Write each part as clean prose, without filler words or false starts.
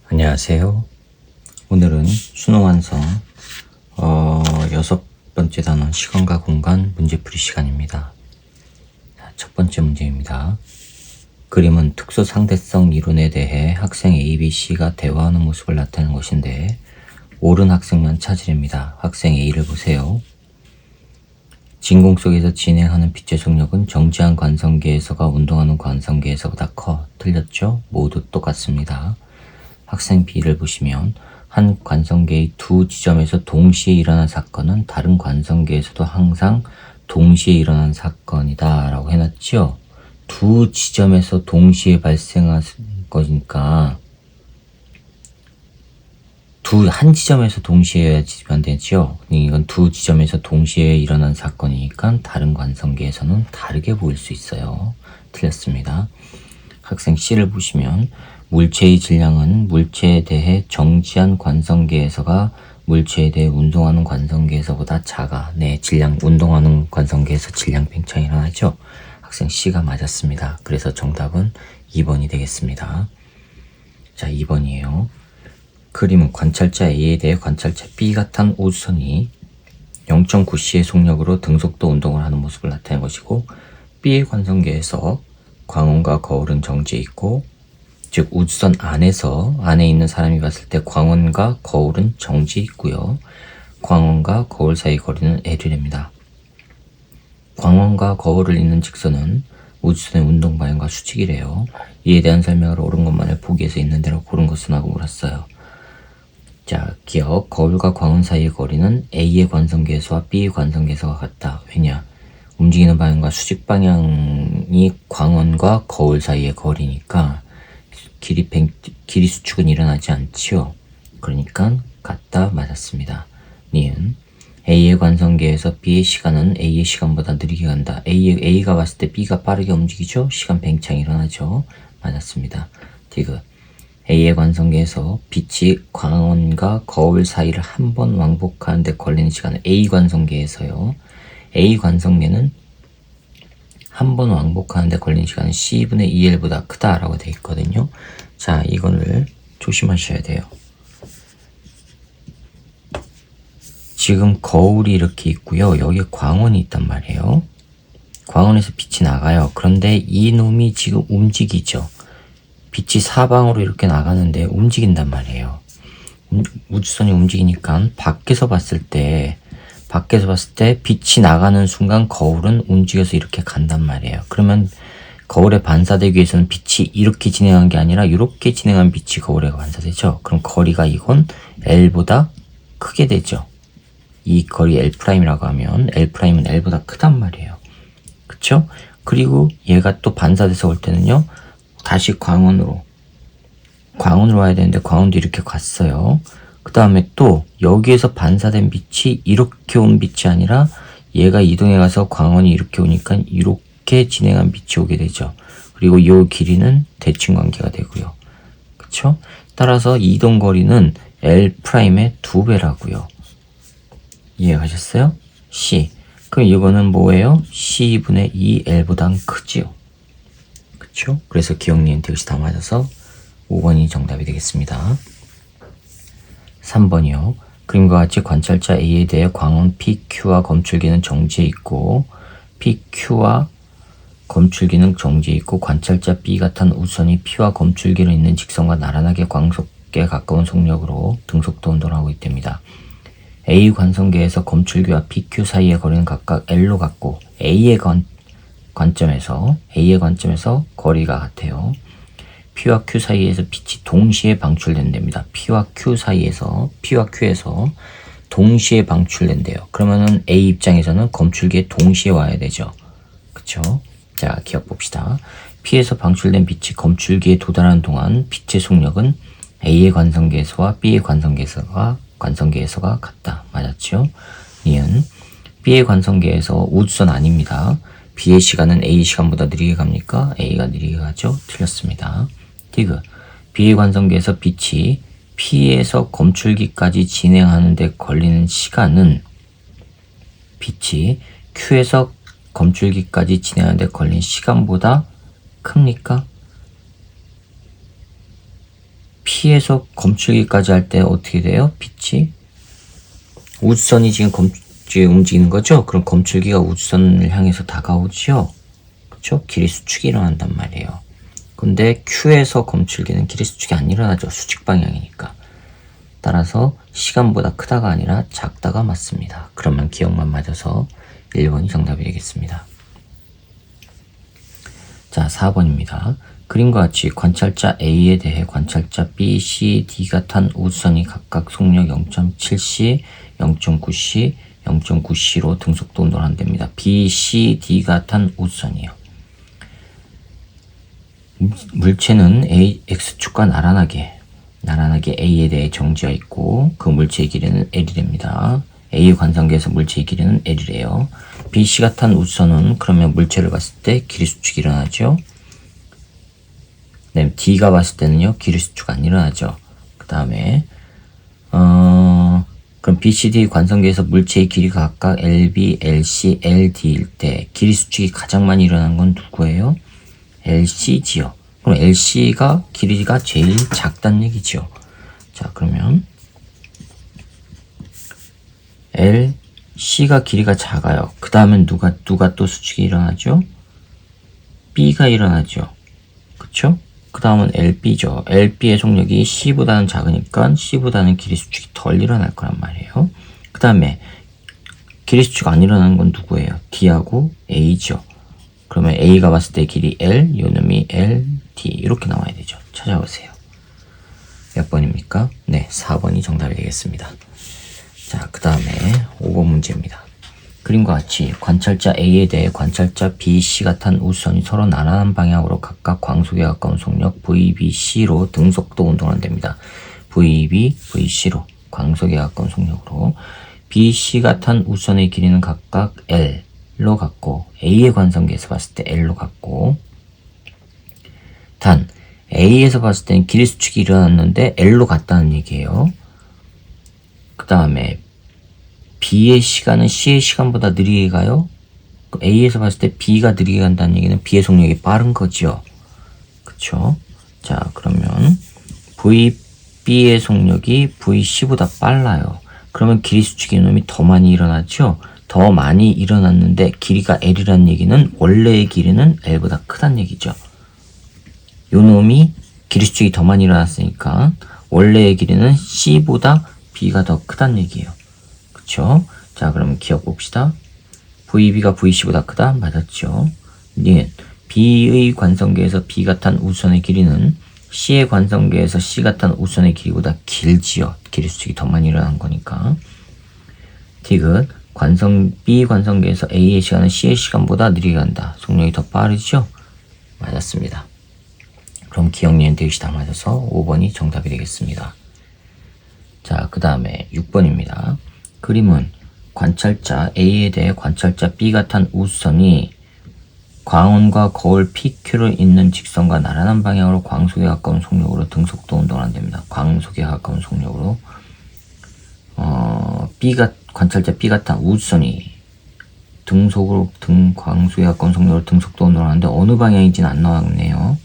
안녕하세요. 오늘은 수능 완성 6번째 단원 시간과 공간 문제풀이 시간입니다. 자, 첫 번째 문제입니다. 그림은 특수 상대성 이론에 대해 학생 A, B, C가 대화하는 모습을 나타내는 것인데 옳은 학생만 찾으랍니다. 학생 A를 보세요. 진공 속에서 진행하는 빛의 속력은 정지한 관성계에서가 운동하는 관성계에서보다 커. 틀렸죠? 모두 똑같습니다. 학생 B를 보시면 한 관성계의 두 지점에서 동시에 일어난 사건은 다른 관성계에서도 항상 동시에 일어난 사건이다 라고 해놨죠. 두 지점에서 동시에 발생한 거니까 한 지점에서 동시에 해야지 안 되죠. 이건 두 지점에서 동시에 일어난 사건이니까 다른 관성계에서는 다르게 보일 수 있어요. 틀렸습니다. 학생 C를 보시면 물체의 질량은 물체에 대해 정지한 관성계에서가 물체에 대해 운동하는 관성계에서보다 작아. 네, 질량 운동하는 관성계에서 질량 팽창이 일어나죠. 학생 C가 맞았습니다. 그래서 정답은 2번이 되겠습니다. 자, 2번이에요. 그림은 관찰자 A에 대해 관찰자 B가 탄 우주선이 0.9c의 속력으로 등속도 운동을 하는 모습을 나타낸 것이고 B의 관성계에서 광원과 거울은 정지해 있고, 즉 우주선 안에 있는 사람이 봤을 때 광원과 거울은 정지해 있고요. 광원과 거울 사이 거리는 L이랍니다. 광원과 거울을 잇는 직선은 우주선의 운동 방향과 수직이래요. 이에 대한 설명을 옳은 것만을 보기에서 있는 대로 고른 것은 하고 물었어요. 자, 기억. 거울과 광원 사이의 거리는 A의 관성계에서와 B의 관성계에서가 같다. 왜냐? 움직이는 방향과 수직 방향이 광원과 거울 사이의 거리니까 길이 수축은 일어나지 않지요. 그러니까 같다. 맞았습니다. 니은 A의 관성계에서 B의 시간은 A의 시간보다 느리게 간다. A가 봤을 때 B가 빠르게 움직이죠. 시간 팽창이 일어나죠. 맞았습니다. 디귿 A의 관성계에서 빛이 광원과 거울 사이를 한 번 왕복하는 데 걸리는 시간은 A 관성계에서요. A 관성계는 한 번 왕복하는 데 걸리는 시간은 C분의 2L보다 크다라고 되어 있거든요. 자, 이거를 조심하셔야 돼요. 지금 거울이 이렇게 있고요. 여기에 광원이 있단 말이에요. 광원에서 빛이 나가요. 그런데 이놈이 지금 움직이죠. 빛이 사방으로 이렇게 나가는데 움직인단 말이에요. 우주선이 움직이니까 밖에서 봤을 때 빛이 나가는 순간 거울은 움직여서 이렇게 간단 말이에요. 그러면 거울에 반사되기 위해서는 빛이 이렇게 진행한 게 아니라 이렇게 진행한 빛이 거울에 반사되죠. 그럼 거리가 이건 L보다 크게 되죠. 이 거리 L'이라고 하면 L'은 L보다 크단 말이에요. 그쵸? 그리고 얘가 또 반사돼서 올 때는요. 다시 광원으로 와야 되는데 광원도 이렇게 갔어요. 그 다음에 또 여기에서 반사된 빛이 이렇게 온 빛이 아니라 얘가 이동해 가서 광원이 이렇게 오니까 이렇게 진행한 빛이 오게 되죠. 그리고 이 길이는 대칭 관계가 되고요. 그쵸? 따라서 이동 거리는 L'의 2배라고요. 이해가셨어요? C. 그럼 이거는 뭐예요? C분의 2L보단 크지요. 그쵸? 그래서 기억, 니은, 디귿이 다 맞아서 5번이 정답이 되겠습니다. 3번이요. 그림과 같이 관찰자 A에 대해 광원 PQ와 검출기는 정지해 있고 PQ와 검출기는 정지해 있고 관찰자 B가 탄 우선이 P와 검출기를 잇는 직선과 나란하게 광속에 가까운 속력으로 등속도 운동을 하고 있답니다. A 관성계에서 검출기와 PQ 사이의 거리는 각각 L로 같고 A의 관점에서 거리가 같아요. P와 Q 사이에서 빛이 동시에 방출된답니다. P와 Q에서 동시에 방출된대요. 그러면은 A 입장에서는 검출기에 동시에 와야 되죠. 그쵸? 자, 기억 봅시다. P에서 방출된 빛이 검출기에 도달하는 동안 빛의 속력은 A의 관성계에서와 B의 관성계에서가 같다. 맞았죠? 니은 B의 관성계에서 우주선 아닙니다. B의 시간은 A 시간보다 느리게 갑니까? A가 느리게 가죠? 틀렸습니다. 디귿 B의 관성계에서 빛이 P에서 검출기까지 진행하는 데 걸리는 시간은 빛이 Q에서 검출기까지 진행하는 데 걸린 시간보다 큽니까? P에서 검출기까지 할 때 어떻게 돼요? 빛이 우주선이 지금 움직이는 거죠? 그럼 검출기가 우주선을 향해서 다가오죠? 그쵸? 길이 수축이 일어난단 말이에요. 근데 Q에서 검출기는 길이 수축이 안 일어나죠. 수직 방향이니까. 따라서 시간보다 크다가 아니라 작다가 맞습니다. 그러면 기억만 맞아서 1번이 정답이 되겠습니다. 자, 4번입니다. 그림과 같이 관찰자 A에 대해 관찰자 B, C, D가 탄 우주선이 각각 속력 0.7C, 0.9C, 0.9C로 등속도 운동을 한답니다. B, C, D가 탄 우주선이요. 물체는 X축과 나란하게 A에 대해 정지하 있고 그 물체의 길이는 L이랍니다. A의 관성계에서 물체의 길이는 L이래요. B, C가 탄 우주선은 그러면 물체를 봤을 때 길이 수축이 일어나죠. 네, D가 봤을 때는요 길이 수축 안 일어나죠. 그 다음에 그럼 B, C, D 관성계에서 물체의 길이가 각각 LB, LC, LD일 때 길이 수축이 가장 많이 일어나는 건 누구예요? LC지요. 그럼 LC가 길이가 제일 작다는 얘기죠. 자, 그러면 LC가 길이가 작아요. 그 다음엔 누가 또 수축이 일어나죠? B가 일어나죠. 그쵸? 그 다음은 LB죠. LB의 속력이 C보다는 작으니까 C보다는 길이 수축이 덜 일어날 거란 말이에요. 그 다음에 길이 수축 안 일어나는 건 누구예요? D하고 A죠. 그러면 A가 봤을 때 길이 L, 요놈이 L, D 이렇게 나와야 되죠. 찾아보세요. 몇 번입니까? 네, 4번이 정답이 되겠습니다. 자, 그 다음에 5번 문제입니다. 그림과 같이 관찰자 A에 대해 관찰자 B, C가 탄 우주선이 서로 나란한 방향으로 각각 광속에 가까운 속력 VBC로 등속도 운동을 한답니다. VB, VC로 광속에 가까운 속력으로 B, C가 탄 우주선의 길이는 각각 L로 같고 A의 관성계에서 봤을 때 L로 같고 단 A에서 봤을 때는 길이 수축이 일어났는데 L로 같다는 얘기예요. 그 다음에 B의 시간은 C의 시간보다 느리게 가요. A에서 봤을 때 B가 느리게 간다는 얘기는 B의 속력이 빠른 거죠. 그쵸? 자, 그러면 VB의 속력이 VC보다 빨라요. 그러면 길이 수축 이놈이 더 많이 일어나죠? 더 많이 일어났는데 길이가 L이라는 얘기는 원래의 길이는 L보다 크다는 얘기죠. 요 놈이 길이 수축이 더 많이 일어났으니까 원래의 길이는 C보다 B가 더 크다는 얘기예요. 그쵸? 자, 그러면 기억 봅시다. VB가 VC보다 크다? 맞았죠. 네. B의 관성계에서 B가 탄 우주선의 길이는 C의 관성계에서 C가 탄 우주선의 길이보다 길지요. 길이 수축이 더 많이 일어난 거니까. 디귿 B 관성계에서 A의 시간은 C의 시간보다 느리게 간다. 속력이 더 빠르죠? 맞았습니다. 그럼 기억, 니은, 디귿이 다 맞아서 5번이 정답이 되겠습니다. 자, 그 다음에 6번입니다. 그림은 관찰자 A에 대해 관찰자 B가 탄 우주선이 광원과 거울 PQ를 잇는 직선과 나란한 방향으로 광속에 가까운 속력으로 등속도 운동을 한답니다. 광속에 가까운 속력으로 관찰자 B가 탄 우주선이 광속에 가까운 속력으로 등속도 운동을 하는데 어느 방향인지는 안 나왔네요.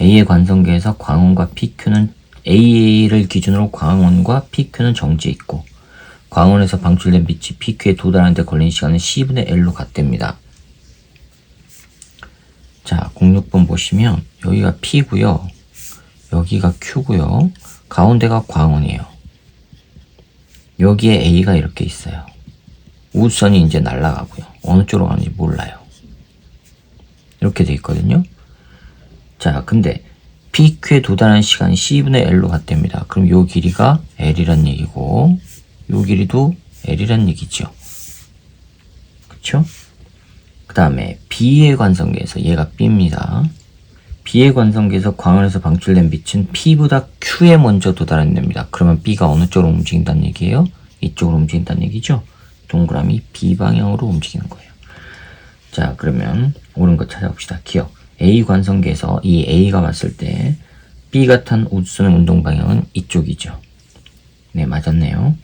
A의 관성계에서 광원과 PQ는 A를 기준으로 광원과 PQ는 정지해 있고 광원에서 방출된 빛이 PQ에 도달하는 데 걸리는 시간은 C분의 L로 같답니다. 자, 06번 보시면 여기가 P고요. 여기가 Q고요. 가운데가 광원이에요. 여기에 A가 이렇게 있어요. 우주선이 이제 날아가고요. 어느 쪽으로 가는지 몰라요. 이렇게 돼 있거든요. 자, 근데 PQ에 도달하는 시간이 C분의 L로 같답니다. 그럼 요 길이가 L이란 얘기고 요 길이도 L이란 얘기죠. 그쵸? 그 다음에 B의 관성계에서 얘가 B입니다. B의 관성계에서 광원에서 방출된 빛은 P보다 Q에 먼저 도달한답니다. 그러면 B가 어느 쪽으로 움직인다는 얘기예요? 이쪽으로 움직인다는 얘기죠? 동그라미 B 방향으로 움직이는 거예요. 자, 그러면 옳은 거 찾아봅시다. 기억. A 관성계에서 이 A가 봤을 때 B가 탄 우주선의 운동 방향은 이쪽이죠. 네, 맞았네요.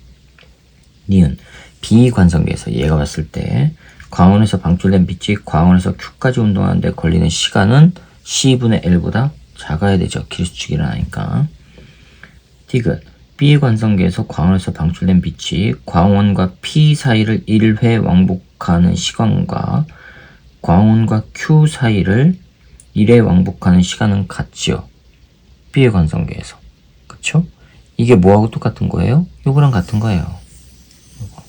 니은 B 관성계에서 얘가 봤을 때 광원에서 방출된 빛이 광원에서 Q까지 운동하는데 걸리는 시간은 C분의 L보다 작아야 되죠. 길이 수축이 일어나니까. 디귿. B의 관성계에서 광원에서 방출된 빛이 광원과 P 사이를 1회 왕복하는 시간과 광원과 Q 사이를 1회 왕복하는 시간은 같지요. B의 관성계에서. 그쵸? 이게 뭐하고 똑같은 거예요? 요거랑 같은 거예요. 요거.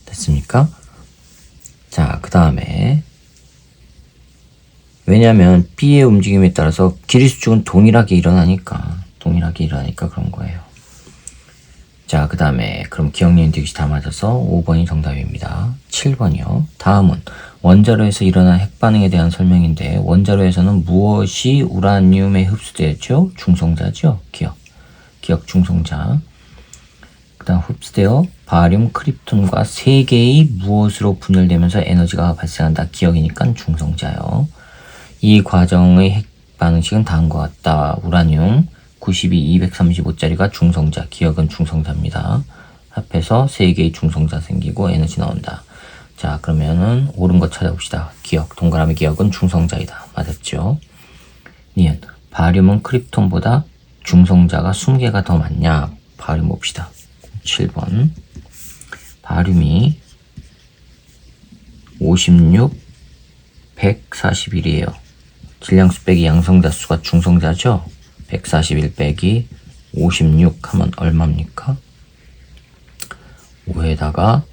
됐습니까? 자, 그 다음에 왜냐면 B의 움직임에 따라서 길이 수축은 동일하게 일어나니까 그런 거예요. 자, 그 다음에 그럼 기억력 디귿이 다 맞아서 5번이 정답입니다. 7번이요. 다음은 원자로에서 일어난 핵반응에 대한 설명인데 원자로에서는 무엇이 우라늄에 흡수되었죠? 중성자죠. 기억 중성자. 그 다음 흡수되어 바륨, 크립톤과 3개의 무엇으로 분열되면서 에너지가 발생한다. 기억이니까 중성자요. 이 과정의 핵 반응식은 다음과 같다. 우라늄 92, 235짜리가 중성자, 기억은 중성자입니다. 합해서 3개의 중성자 생기고 에너지 나온다. 자, 그러면은 옳은 거 찾아봅시다. 기억, 동그라미 기억은 중성자이다. 맞았죠? 니은, 바륨은 크립톤보다 중성자가 20개가 더 많냐? 바륨 봅시다. 7번. 바륨이 56, 141이에요. 질량수 빼기 양성자 수가 중성자죠? 141 빼기 56 하면 얼마입니까? 5에다가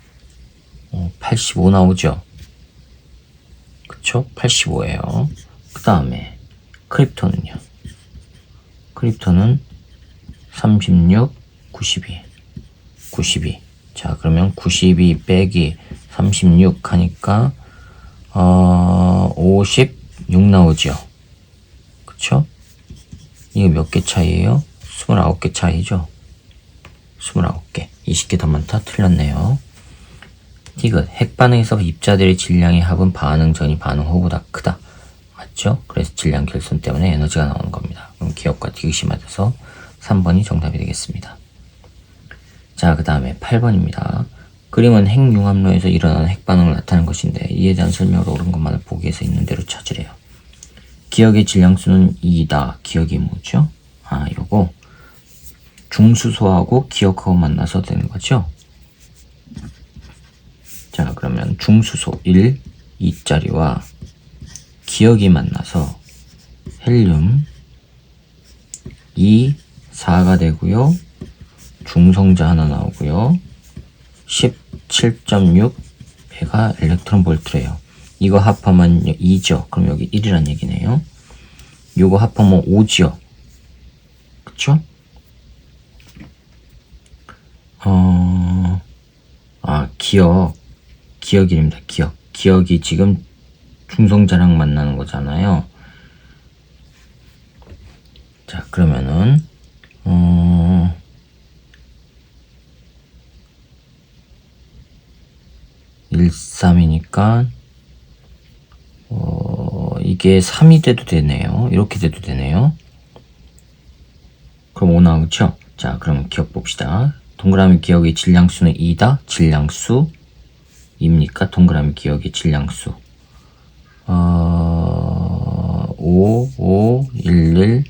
85 나오죠? 그쵸? 85예요. 그 다음에 크립톤은요? 크립톤은 36, 92. 자, 그러면 92 빼기 36 하니까 56 나오죠. 그쵸? 이게 몇 개 차이에요? 29개 차이죠? 29개. 20개 더 많다? 틀렸네요. 디귿. 핵반응에서 입자들의 질량의 합은 반응 전이 반응 후보다 크다. 맞죠? 그래서 질량 결손 때문에 에너지가 나오는 겁니다. 그럼 기억과 디귿이 맞아서 3번이 정답이 되겠습니다. 자, 그 다음에 8번입니다. 그림은 핵융합로에서 일어나는 핵반응을 나타내는 것인데 이에 대한 설명을 옳은 것만을 보기에서 있는 대로 찾으래요. 기억의 질량수는 2다. 기억이 뭐죠? 요거 중수소하고 기억하고 만나서 되는 거죠. 자, 그러면 중수소 1, 2짜리와 기억이 만나서 헬륨 2, 4가 되고요. 중성자 하나 나오고요. 17.6배가 일렉트론 볼트래요. 이거 합하면 2죠. 그럼 여기 1이란 얘기네요. 요거 합하면 5죠. 그쵸? 기억입니다. 기억이 지금 중성자랑 만나는 거잖아요. 자, 그러면은 13이니까 이게 3이 돼도 되네요. 이렇게 돼도 되네요. 그럼 5 나오죠? 자, 그럼 기억 봅시다. 동그라미 기억의 질량수는 2다. 질량수입니까? 동그라미 기억의 질량수 5, 1,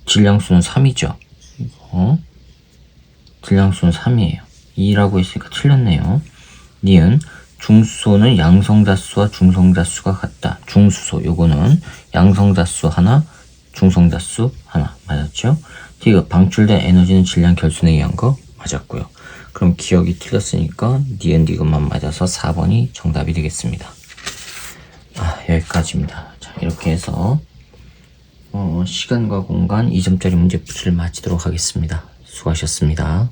질량수는 3이죠. 질량수는 3이에요. 2라고 했으니까 틀렸네요. 니은 중수소는 양성자수와 중성자수가 같다. 중수소 요거는 양성자수 하나, 중성자수 하나. 맞았죠? 디귿 방출된 에너지는 질량 결손에 의한 거 맞았고요. 그럼 기억이 틀렸으니까 니은 디귿만 맞아서 4번이 정답이 되겠습니다. 여기까지입니다. 자, 이렇게 해서 시간과 공간 2점짜리 문제푸시를 마치도록 하겠습니다. 수고하셨습니다.